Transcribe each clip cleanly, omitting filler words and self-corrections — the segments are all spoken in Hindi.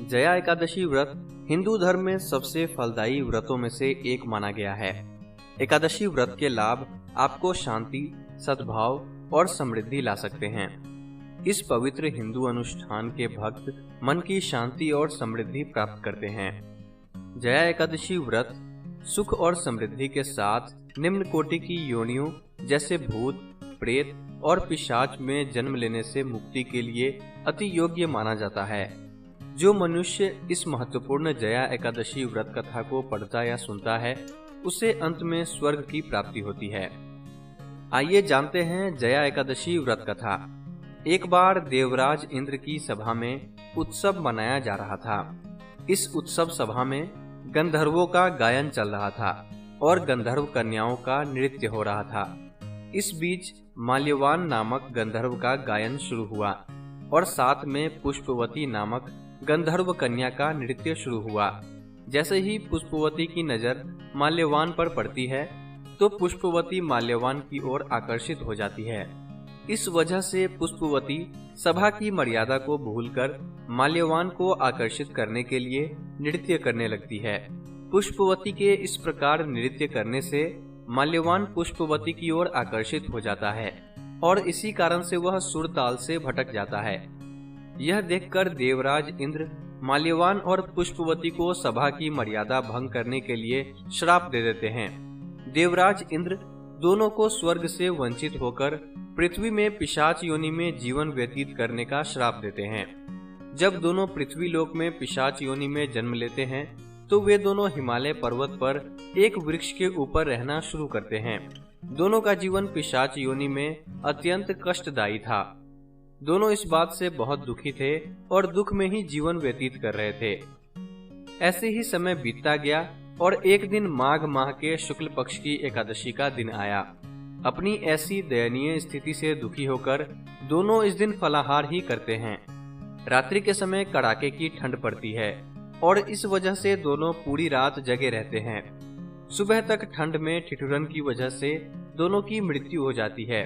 जया एकादशी व्रत हिंदू धर्म में सबसे फलदायी व्रतों में से एक माना गया है। एकादशी व्रत के लाभ आपको शांति, सद्भाव और समृद्धि ला सकते हैं। इस पवित्र हिंदू अनुष्ठान के भक्त मन की शांति और समृद्धि प्राप्त करते हैं। जया एकादशी व्रत सुख और समृद्धि के साथ निम्न कोटि की योनियों जैसे भूत, प्रेत और पिशाच में जन्म लेने से मुक्ति के लिए अति योग्य माना जाता है। जो मनुष्य इस महत्वपूर्ण जया एकादशी व्रत कथा को पढ़ता या सुनता है, उसे अंत में स्वर्ग की प्राप्ति होती है। आइए जानते हैं जया एकादशी व्रत कथा। एक बार देवराज इंद्र की सभा में उत्सव मनाया जा रहा था। इस उत्सव सभा में गंधर्वों का गायन चल रहा था और गंधर्व कन्याओं का नृत्य हो रहा था। इस बीच माल्यवान नामक गंधर्व का गायन शुरू हुआ और साथ में पुष्पवती नामक गंधर्व कन्या का नृत्य शुरू हुआ। जैसे ही पुष्पवती की नजर माल्यवान पर पड़ती है तो पुष्पवती माल्यवान की ओर आकर्षित हो जाती है। इस वजह से पुष्पवती सभा की मर्यादा को भूलकर माल्यवान को आकर्षित करने के लिए नृत्य करने लगती है। पुष्पवती के इस प्रकार नृत्य करने से माल्यवान पुष्पवती की ओर आकर्षित हो जाता है और इसी कारण से वह सुर ताल से भटक जाता है। यह देखकर देवराज इंद्र माल्यवान और पुष्पवती को सभा की मर्यादा भंग करने के लिए श्राप दे देते हैं। देवराज इंद्र दोनों को स्वर्ग से वंचित होकर पृथ्वी में पिशाच योनि में जीवन व्यतीत करने का श्राप देते हैं। जब दोनों पृथ्वी लोक में पिशाच योनि में जन्म लेते हैं तो वे दोनों हिमालय पर्वत पर एक वृक्ष के ऊपर रहना शुरू करते हैं। दोनों का जीवन पिशाच योनि में अत्यंत कष्टदायी था। दोनों इस बात से बहुत दुखी थे और दुख में ही जीवन व्यतीत कर रहे थे। ऐसे ही समय बीतता गया और एक दिन माघ माह के शुक्ल पक्ष की एकादशी का दिन आया। अपनी ऐसी दयनीय स्थिति से दुखी होकर दोनों इस दिन फलाहार ही करते हैं। रात्रि के समय कड़ाके की ठंड पड़ती है और इस वजह से दोनों पूरी रात जगे रहते हैं। सुबह तक ठंड में ठिठुरन की वजह से दोनों की मृत्यु हो जाती है।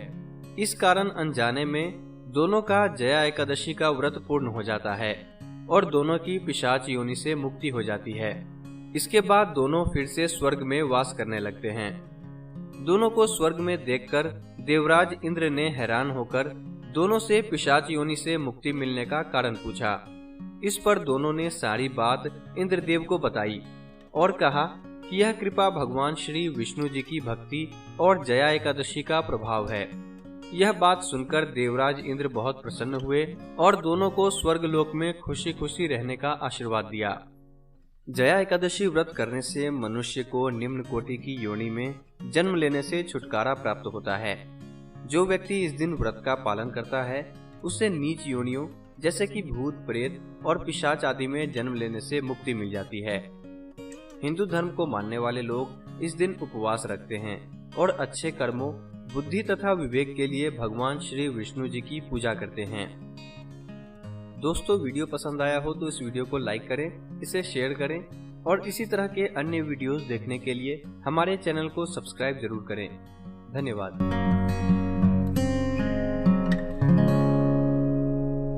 इस कारण अनजाने में दोनों का जया एकादशी का व्रत पूर्ण हो जाता है और दोनों की पिशाच योनि से मुक्ति हो जाती है। इसके बाद दोनों फिर से स्वर्ग में वास करने लगते हैं। दोनों को स्वर्ग में देखकर देवराज इंद्र ने हैरान होकर दोनों से पिशाच योनि से मुक्ति मिलने का कारण पूछा। इस पर दोनों ने सारी बात इंद्रदेव को बताई और कहा कि यह कृपा भगवान श्री विष्णु जी की भक्ति और जया एकादशी का प्रभाव है। यह बात सुनकर देवराज इंद्र बहुत प्रसन्न हुए और दोनों को स्वर्ग लोक में खुशी खुशी रहने का आशीर्वाद दिया। जया एकादशी व्रत करने से मनुष्य को निम्न कोटि की योनि में जन्म लेने से छुटकारा प्राप्त होता है। जो व्यक्ति इस दिन व्रत का पालन करता है उसे नीच योनियों जैसे कि भूत, प्रेत और पिशाच आदि में जन्म लेने से मुक्ति मिल जाती है। हिंदू धर्म को मानने वाले लोग इस दिन उपवास रखते हैं और अच्छे कर्मों, बुद्धि तथा विवेक के लिए भगवान श्री विष्णु जी की पूजा करते हैं। दोस्तों, वीडियो पसंद आया हो तो इस वीडियो को लाइक करें, इसे शेयर करें और इसी तरह के अन्य वीडियोस देखने के लिए हमारे चैनल को सब्सक्राइब जरूर करें। धन्यवाद।